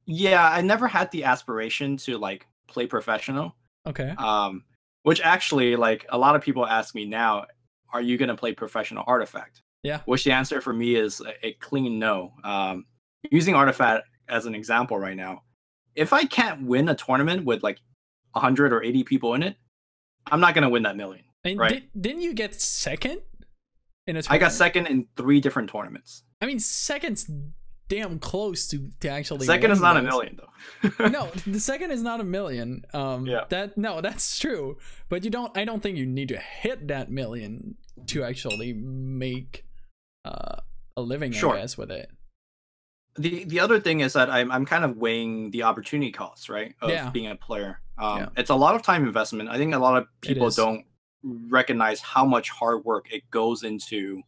Yeah, I never had the aspiration to like play professional. Okay. Which actually, like a lot of people ask me now, are you gonna play professional Artifact? Yeah. Which the answer for me is a clean no. Using Artifact as an example right now, if I can't win a tournament with like 100 or 80 people in it, I'm not gonna win that million. And Right? didn't you get second in a I got tournament? second in 3 different tournaments. I mean, second's damn close to actually. Second is not a those. million though. No, the second is not a million. Yeah. That's true. But I don't think you need to hit that million to actually make a living, Sure. I guess, with it. The other thing is that I'm kind of weighing the opportunity costs, right, of Yeah. being a player. Yeah. It's a lot of time investment. I think a lot of people is. don't recognize how much hard work it goes into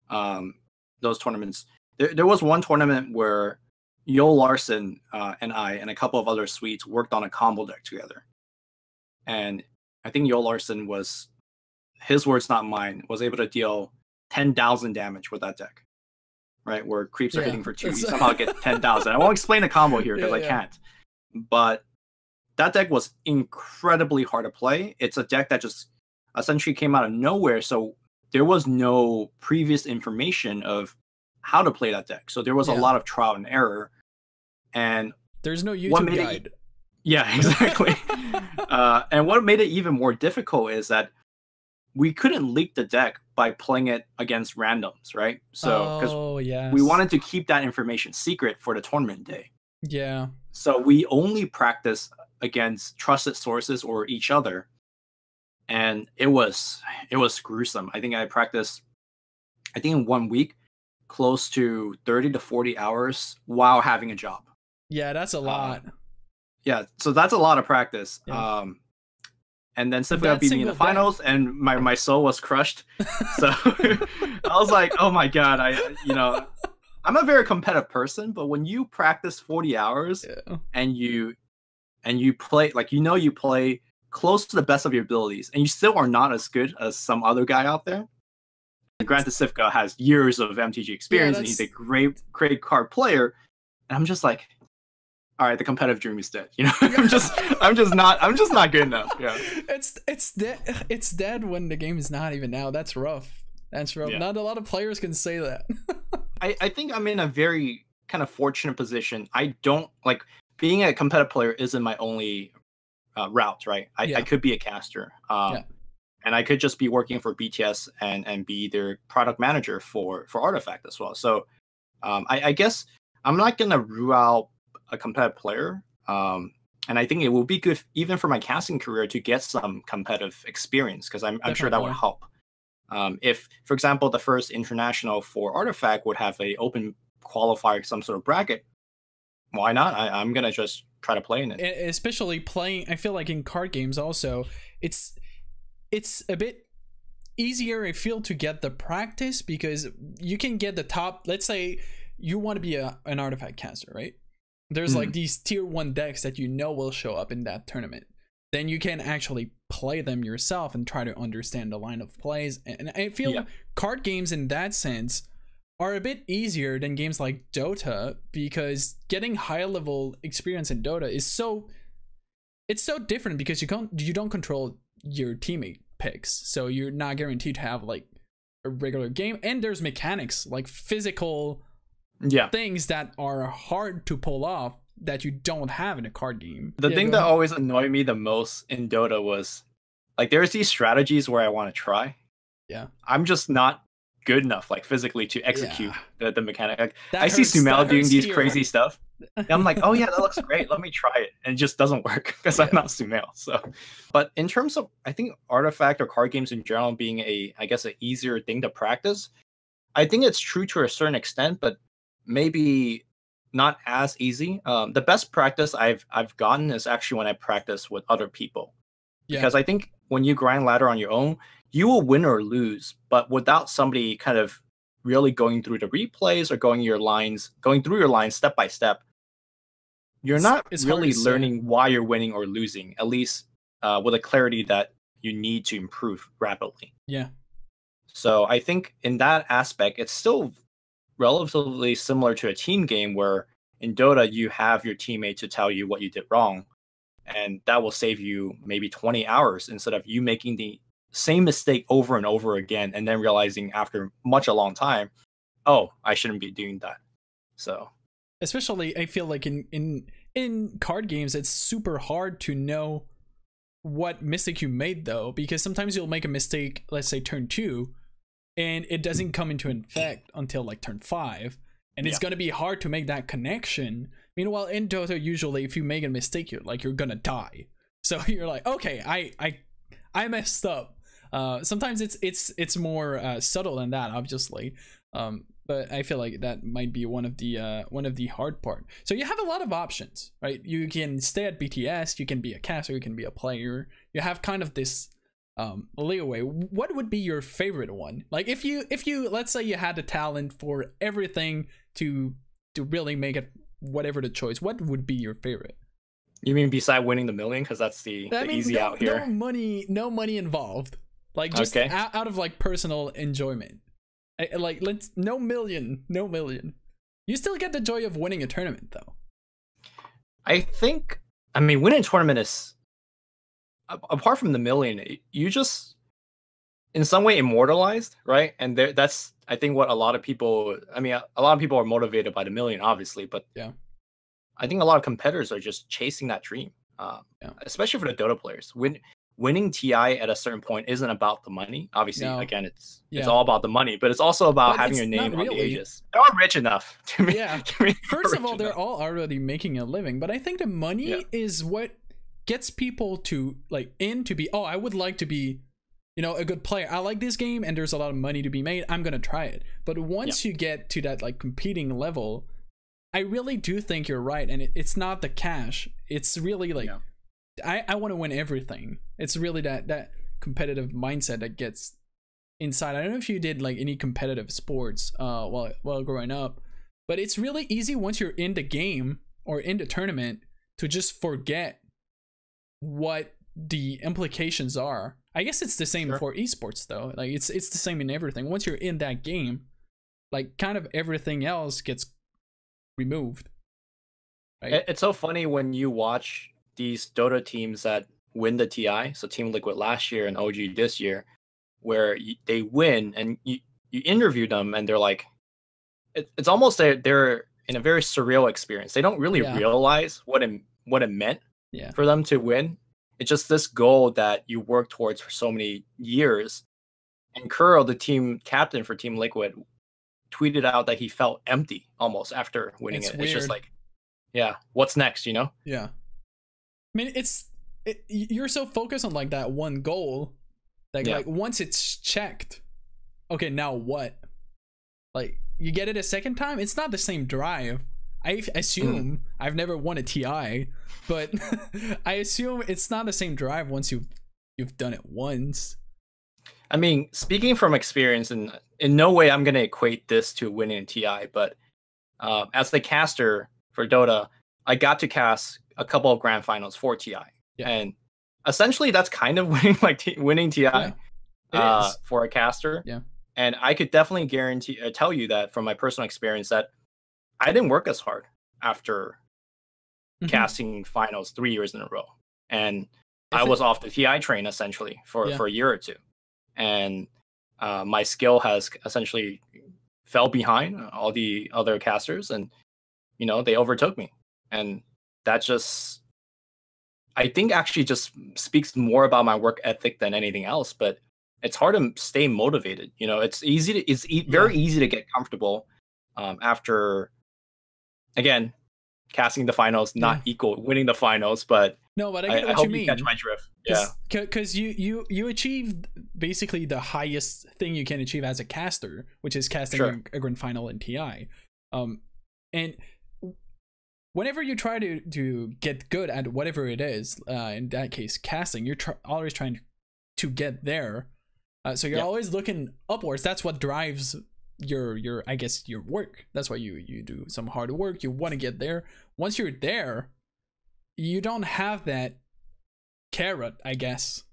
those tournaments. There was one tournament where Yo Larson and I and a couple of other Swedes worked on a combo deck together, and I think Yo Larson was, his words not mine, was able to deal 10,000 damage with that deck. Right, where creeps are hitting for 2, you somehow get 10,000. I won't explain the combo here because I can't. But that deck was incredibly hard to play. It's a deck that just essentially came out of nowhere, so there was no previous information of how to play that deck. So there was a lot of trial and error. And there's no YouTube guide. Yeah, exactly. And what made it even more difficult is that we couldn't leak the deck by playing it against randoms, right? So, because we wanted to keep that information secret for the tournament day. Yeah. So we only practiced against trusted sources or each other, and it was gruesome. I think I practiced, in 1 week, close to 30 to 40 hours while having a job. Yeah, that's a lot. Yeah, so that's a lot of practice. Yeah. And then Sifka beat me in the finals, and my soul was crushed. So I was like, oh my god, I'm a very competitive person, but when you practice 40 hours and you play, like, you play close to the best of your abilities, and you still are not as good as some other guy out there. And granted, Sifka has years of MTG experience, and he's a great card player. And I'm just like, all right, the competitive dream is dead. I'm just not good enough. Yeah, it's dead when the game is not even out. That's rough. Yeah. Not a lot of players can say that. I think I'm in a very kind of fortunate position. I don't like being a competitive player isn't my only route, right? I could be a caster, and I could just be working for BTS and be their product manager for Artifact as well. So I guess I'm not gonna rule out a competitive player, and I think it will be good even for my casting career to get some competitive experience, because I'm sure that would help. If, for example, the first international for Artifact would have a open qualifier, some sort of bracket, why not? I'm gonna just try to play in it. Especially playing, I feel like in card games also, it's a bit easier, I feel, to get the practice, because you can get the top. Let's say you want to be an Artifact caster, right? There's like these tier 1 decks that will show up in that tournament. Then you can actually play them yourself and try to understand the line of plays. And I feel card games in that sense are a bit easier than games like Dota, because getting high level experience in Dota is so different, because you don't control your teammate picks. So you're not guaranteed to have like a regular game, and there's mechanics like physical things that are hard to pull off that you don't have in a card game. The thing that always annoyed me the most in Dota was, like, there's these strategies where I want to try. Yeah. I'm just not good enough, like, physically to execute the mechanic. Like, I see Sumail doing these crazy stuff, and I'm like, oh yeah, that looks great, let me try it. And it just doesn't work because I'm not Sumail. So, but in terms of, I think, Artifact or card games in general being I guess an easier thing to practice, I think it's true to a certain extent, but maybe not as easy. The best practice I've gotten is actually when I practice with other people, because I think when you grind ladder on your own, you will win or lose, but without somebody kind of really going through the replays or going through your lines step by step, you're not really learning why you're winning or losing, at least with a clarity that you need to improve rapidly. Yeah. So I think in that aspect, it's still relatively similar to a team game, where in Dota, you have your teammate to tell you what you did wrong, and that will save you maybe 20 hours instead of you making the same mistake over and over again and then realizing after a long time, oh, I shouldn't be doing that. So especially I feel like in card games, it's super hard to know what mistake you made, though, because sometimes you'll make a mistake, let's say turn 2, and it doesn't come into effect until like turn 5, and it's going to be hard to make that connection. Meanwhile, in Dota, usually if you make a mistake, you're gonna die. So you're like, okay, I messed up. Sometimes it's more subtle than that, obviously. But I feel like that might be one of the hard part. So you have a lot of options, right? You can stay at BTS, you can be a caster, you can be a player. You have kind of this leeway. What would be your favorite one? Like if you let's say you had the talent for everything to really make it whatever the choice, what would be your favorite? You mean beside winning the million? Because that's the easy out here. No money involved. Like just out of like personal enjoyment. Like let's no million. You still get the joy of winning a tournament, though. I mean, winning a tournament is, apart from the million, you just in some way immortalized, right? And that's I think what a lot of people. I mean, a lot of people are motivated by the million, obviously, but yeah, I think a lot of competitors are just chasing that dream. Especially for the Dota players. Winning TI at a certain point isn't about the money. Obviously, again, it's all about the money, but it's also about having your name on the Aegis. They're all rich enough to me. Yeah. First of all, they're all already making a living, but I think the money is what gets people to be, oh, I would like to be, a good player. I like this game and there's a lot of money to be made. I'm going to try it. But once you get to that like competing level, I really do think you're right. And it's not the cash. It's really like, I want to win everything. It's really that competitive mindset that gets inside. I don't know if you did like any competitive sports while growing up, but it's really easy once you're in the game or in the tournament to just forget what the implications are. I guess it's the same for esports though. Like it's the same in everything. Once you're in that game, like kind of everything else gets removed. Right? It's so funny when you watch these Dota teams that win the TI, so Team Liquid last year and OG this year, where they win and you interview them and they're like, it's almost they're in a very surreal experience. They don't really realize what it meant for them to win. It's just this goal that you work towards for so many years. And Kuro, the team captain for Team Liquid, tweeted out that he felt empty almost after winning it. Weird. It's just like, what's next, Yeah. I mean, you're so focused on like that one goal that like once it's checked, okay, now what? Like you get it a second time, it's not the same drive. I assume I've never won a TI, but I assume it's not the same drive once you've done it once. I mean, speaking from experience, and in no way I'm going to equate this to winning a TI, but as the caster for Dota, I got to cast a couple of grand finals for TI, and essentially that's kind of winning TI for a caster. Yeah, and I could definitely tell you that from my personal experience that I didn't work as hard after casting finals 3 years in a row, and I was off the TI train essentially for a year or two, and my skill has essentially fell behind all the other casters, and they overtook me, and that just, I think, actually just speaks more about my work ethic than anything else. But it's hard to stay motivated. It's very easy to get comfortable after, again, casting the finals, not equal winning the finals. But no, but I get what hope you mean. You catch my drift. Yeah, because you achieved basically the highest thing you can achieve as a caster, which is casting a grand final in TI, and whenever you try to get good at whatever it is, in that case casting, you're always trying to get there, so you're always looking upwards. That's what drives your I guess your work. That's why you do some hard work. You want to get there. Once you're there, you don't have that carrot, I guess,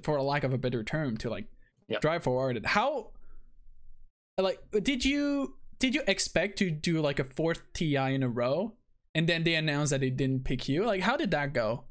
for a lack of a better term, to drive forward. How, did you expect to do like a 4th TI in a row? and then they announced that they didn't pick you. Like, how did that go?